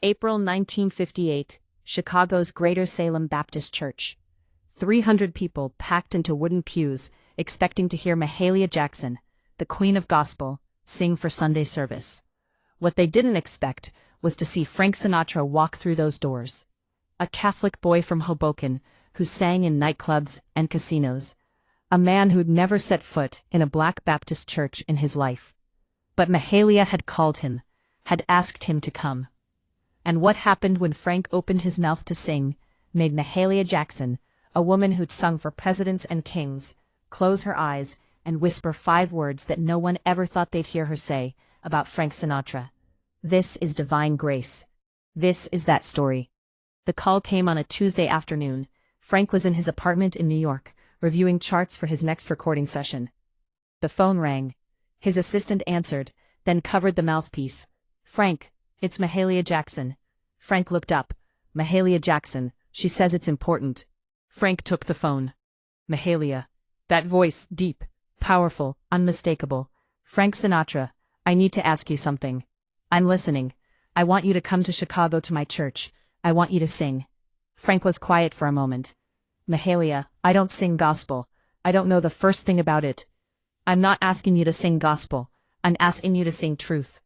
April 1958, Chicago's Greater Salem Baptist Church. 300 people packed into wooden pews, expecting to hear Mahalia Jackson, the Queen of Gospel, sing for Sunday service. What they didn't expect was to see Frank Sinatra walk through those doors. A Catholic boy from Hoboken who sang in nightclubs and casinos. A man who'd never set foot in a black Baptist church in his life. But Mahalia had called him, had asked him to come. And what happened when Frank opened his mouth to sing made Mahalia Jackson, a woman who'd sung for presidents and kings, close her eyes and whisper 5 words that no one ever thought they'd hear her say about Frank Sinatra. This is divine grace. This is that story. The call came on a Tuesday afternoon. Frank was in his apartment in New York, reviewing charts for his next recording session. The phone rang. His assistant answered, then covered the mouthpiece. "Frank, it's Mahalia Jackson." Frank looked up. "Mahalia Jackson, she says it's important." Frank took the phone. "Mahalia." That voice, deep, powerful, unmistakable. "Frank Sinatra, I need to ask you something." "I'm listening. I want you to come to Chicago to my church. I want you to sing." Frank was quiet for a moment. "Mahalia, I don't sing gospel. I don't know the first thing about it." "I'm not asking you to sing gospel. I'm asking you to sing truth."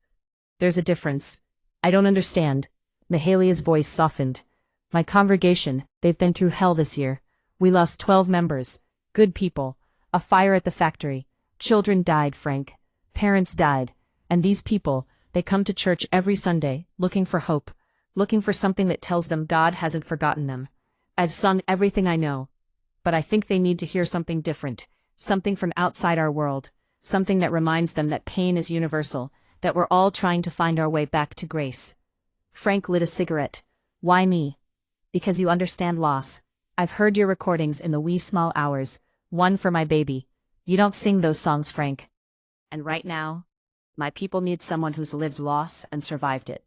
"There's a difference." "I don't understand." Mahalia's voice softened. "My congregation, they've been through hell this year. We lost 12 members. Good people. A fire at the factory. Children died, Frank. Parents died. And these people, they come to church every Sunday, looking for hope. Looking for something that tells them God hasn't forgotten them. I've sung everything I know. But I think they need to hear something different. Something from outside our world. Something that reminds them that pain is universal. That we're all trying to find our way back to grace." Frank lit a cigarette. "Why me?" "Because you understand loss. I've heard your recordings in the wee small hours. One for my baby. You don't sing those songs, Frank. And right now, my people need someone who's lived loss and survived it."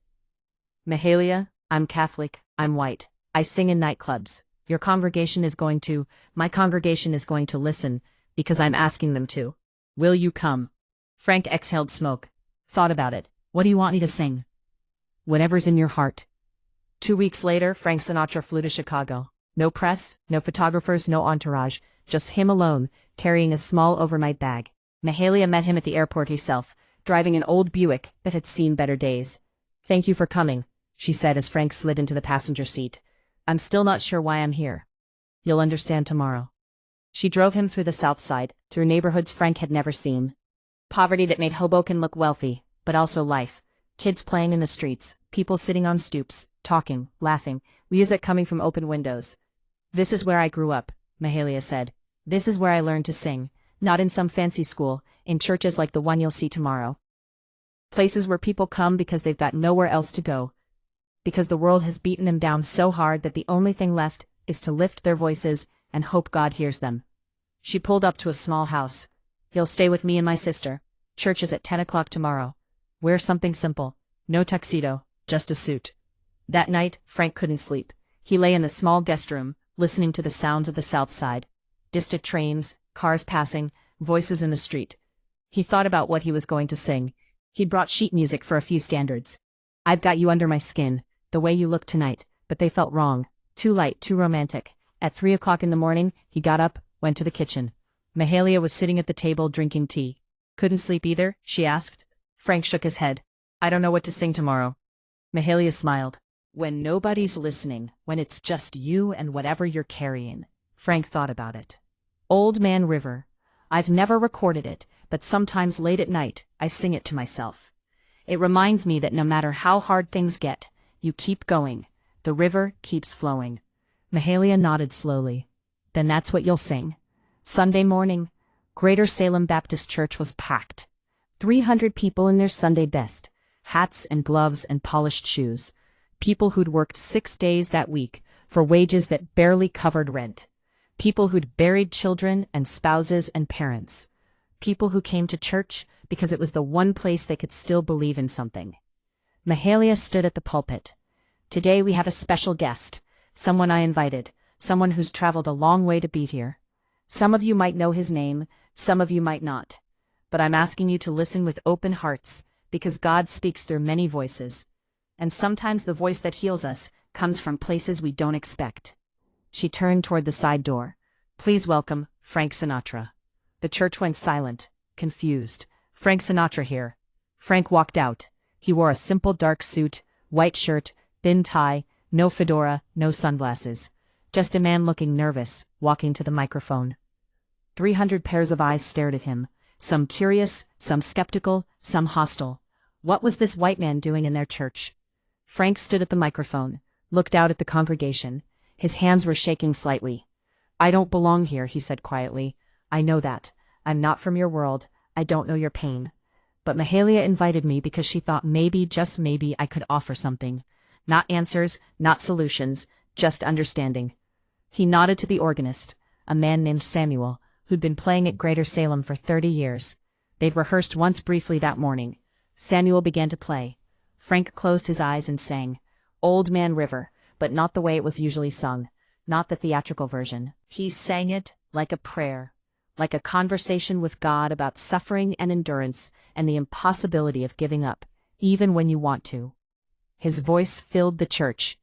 "Mahalia, I'm Catholic, I'm white. I sing in nightclubs. My congregation is going to listen, because I'm asking them to. Will you come?" Frank exhaled smoke. Thought about it. "What do you want me to sing?" "Whatever's in your heart." 2 weeks later, Frank Sinatra flew to Chicago. No press, no photographers, no entourage, just him alone, carrying a small overnight bag. Mahalia met him at the airport herself, driving an old Buick that had seen better days. "Thank you for coming," she said as Frank slid into the passenger seat. "I'm still not sure why I'm here. You'll understand tomorrow." She drove him through the South Side, through neighborhoods Frank had never seen. Poverty that made Hoboken look wealthy, but also life. Kids playing in the streets, people sitting on stoops, talking, laughing, music coming from open windows. "This is where I grew up," Mahalia said. "This is where I learned to sing, not in some fancy school, in churches like the one you'll see tomorrow. Places where people come because they've got nowhere else to go. Because the world has beaten them down so hard that the only thing left is to lift their voices and hope God hears them." She pulled up to a small house. "You'll stay with me and my sister. Church is at 10 o'clock tomorrow. Wear something simple. No tuxedo, just a suit." That night, Frank couldn't sleep. He lay in the small guest room, listening to the sounds of the South Side. Distant trains, cars passing, voices in the street. He thought about what he was going to sing. He'd brought sheet music for a few standards. "I've got you under my skin, the way you look tonight," but they felt wrong. Too light, too romantic. At 3 o'clock in the morning, he got up, went to the kitchen. Mahalia was sitting at the table drinking tea. "Couldn't sleep either?" she asked. Frank shook his head. "I don't know what to sing tomorrow." Mahalia smiled. "When nobody's listening, when it's just you and whatever you're carrying." Frank thought about it. "Old Man River. I've never recorded it, but sometimes late at night, I sing it to myself. It reminds me that no matter how hard things get, you keep going. The river keeps flowing." Mahalia nodded slowly. "Then that's what you'll sing." Sunday morning, Greater Salem Baptist Church was packed. 300 people in their Sunday best, hats and gloves and polished shoes. People who'd worked 6 days that week for wages that barely covered rent. People who'd buried children and spouses and parents. People who came to church because it was the one place they could still believe in something. Mahalia stood at the pulpit. "Today we have a special guest, someone I invited, someone who's traveled a long way to be here. Some of you might know his name, some of you might not. But I'm asking you to listen with open hearts, because God speaks through many voices. And sometimes the voice that heals us comes from places we don't expect. She turned toward the side door. Please welcome Frank Sinatra. The church went silent, confused. Frank Sinatra here. Frank walked out. He wore a simple dark suit, white shirt, thin tie, no fedora, no sunglasses. Just a man looking nervous, walking to the microphone. 300 pairs of eyes stared at him, some curious, some skeptical, some hostile. What was this white man doing in their church? Frank stood at the microphone, looked out at the congregation. His hands were shaking slightly. I don't belong here, he said quietly. I know that. I'm not from your world. I don't know your pain. But Mahalia invited me because she thought maybe, just maybe, I could offer something. Not answers, not solutions, just understanding. He nodded to the organist, a man named Samuel, who'd been playing at Greater Salem for 30 years. They'd rehearsed once briefly that morning. Samuel began to play. Frank closed his eyes and sang, Old Man River, but not the way it was usually sung, not the theatrical version. He sang it like a prayer, like a conversation with God about suffering and endurance and the impossibility of giving up, even when you want to. His voice filled the church.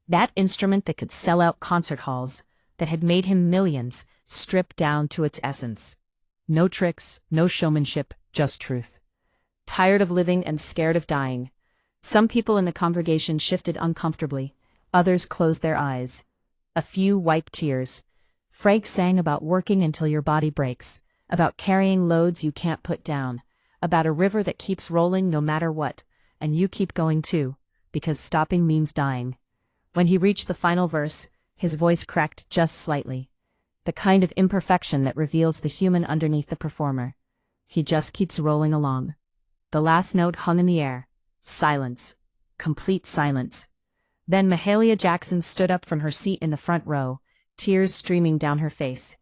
That instrument that could sell out concert halls, that had made him millions, stripped down to its essence. No tricks, no showmanship, just truth. Tired of living and scared of dying. Some people in the congregation shifted uncomfortably. Others closed their eyes. A few wiped tears. Frank sang about working until your body breaks, about carrying loads you can't put down, about a river that keeps rolling no matter what, and you keep going too, because stopping means dying. When he reached the final verse, his voice cracked just slightly. The kind of imperfection that reveals the human underneath the performer. He just keeps rolling along. The last note hung in the air. Silence. Complete silence. Then Mahalia Jackson stood up from her seat in the front row, tears streaming down her face.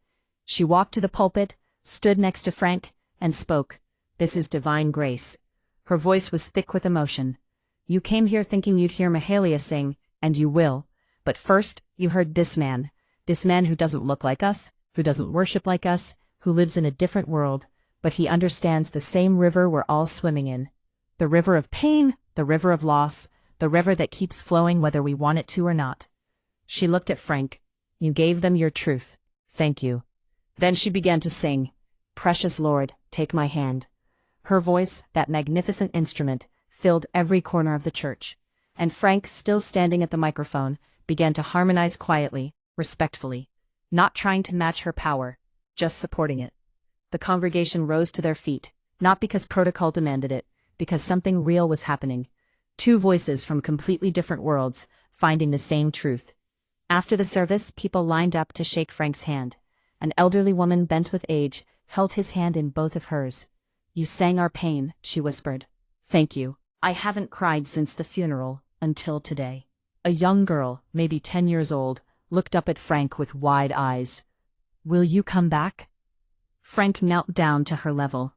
She walked to the pulpit, stood next to Frank, and spoke. This is divine grace. Her voice was thick with emotion. You came here thinking you'd hear Mahalia sing, and you will. But first, you heard this man who doesn't look like us, who doesn't worship like us, who lives in a different world, but he understands the same river we're all swimming in. The river of pain, the river of loss, the river that keeps flowing whether we want it to or not. She looked at Frank. You gave them your truth. Thank you. Then she began to sing, Precious Lord, take my hand. Her voice, that magnificent instrument, filled every corner of the church. And Frank, still standing at the microphone, began to harmonize quietly, respectfully, not trying to match her power, just supporting it. The congregation rose to their feet, not because protocol demanded it, because something real was happening. Two voices from completely different worlds, finding the same truth. After the service, people lined up to shake Frank's hand. An elderly woman bent with age held his hand in both of hers. You sang our pain, she whispered. Thank you. I haven't cried since the funeral, until today. A young girl, maybe 10 years old, looked up at Frank with wide eyes. Will you come back? Frank knelt down to her level.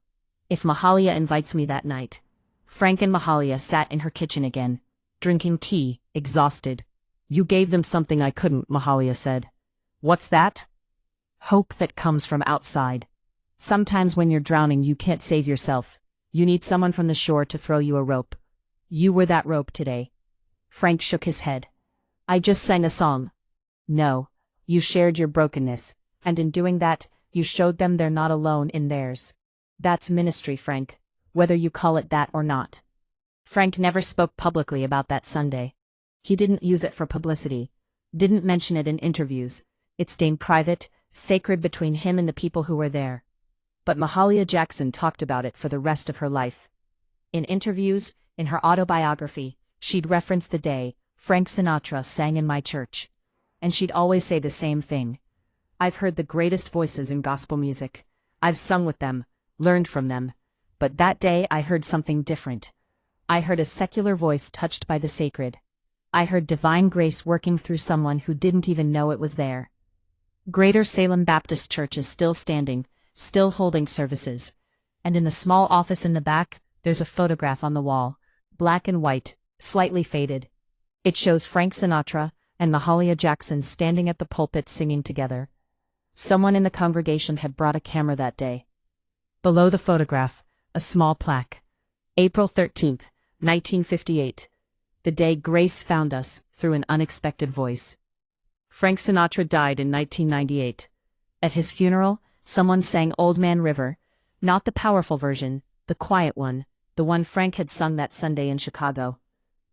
If Mahalia invites me that night. Frank and Mahalia sat in her kitchen again, drinking tea, exhausted. You gave them something I couldn't, Mahalia said. What's that? Hope that comes from outside. Sometimes when you're drowning you can't save yourself. You need someone from the shore to throw you a rope. You were that rope today. Frank shook his head. I just sang a song. No, you shared your brokenness, and in doing that, you showed them they're not alone in theirs. That's ministry, Frank, whether you call it that or not. Frank never spoke publicly about that Sunday. He didn't use it for publicity, didn't mention it in interviews. It stayed private, sacred between him and the people who were there. But Mahalia Jackson talked about it for the rest of her life. In interviews, in her autobiography, she'd reference the day Frank Sinatra sang in my church. And she'd always say the same thing. I've heard the greatest voices in gospel music. I've sung with them, learned from them. But that day I heard something different. I heard a secular voice touched by the sacred. I heard divine grace working through someone who didn't even know it was there. Greater Salem Baptist Church is still standing, still holding services. And in the small office in the back, there's a photograph on the wall, black and white, slightly faded. It shows Frank Sinatra and Mahalia Jackson standing at the pulpit singing together. Someone in the congregation had brought a camera that day. Below the photograph, a small plaque. April 13th, 1958. the day grace found us through an unexpected voice. Frank Sinatra died in 1998. At his funeral, someone sang Old Man River, not the powerful version, the quiet one, the one Frank had sung that Sunday in Chicago.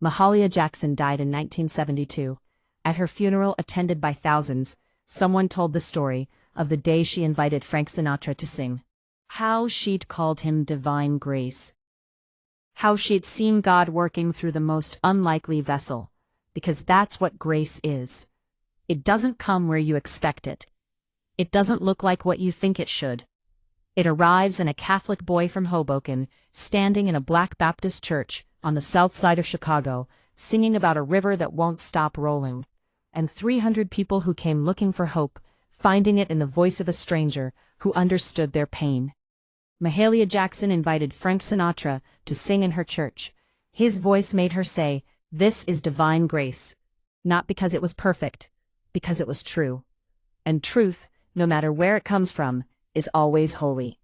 Mahalia Jackson died in 1972. At her funeral, attended by thousands, someone told the story of the day she invited Frank Sinatra to sing. How she'd called him divine grace. How she'd seen God working through the most unlikely vessel, because that's what grace is. It doesn't come where you expect it. It doesn't look like what you think it should. It arrives in a Catholic boy from Hoboken, standing in a Black Baptist church on the south side of Chicago, singing about a river that won't stop rolling, and 300 people who came looking for hope, finding it in the voice of a stranger who understood their pain. Mahalia Jackson invited Frank Sinatra to sing in her church. His voice made her say, "This is divine grace." Not because it was perfect, because it was true. And truth, no matter where it comes from, is always holy.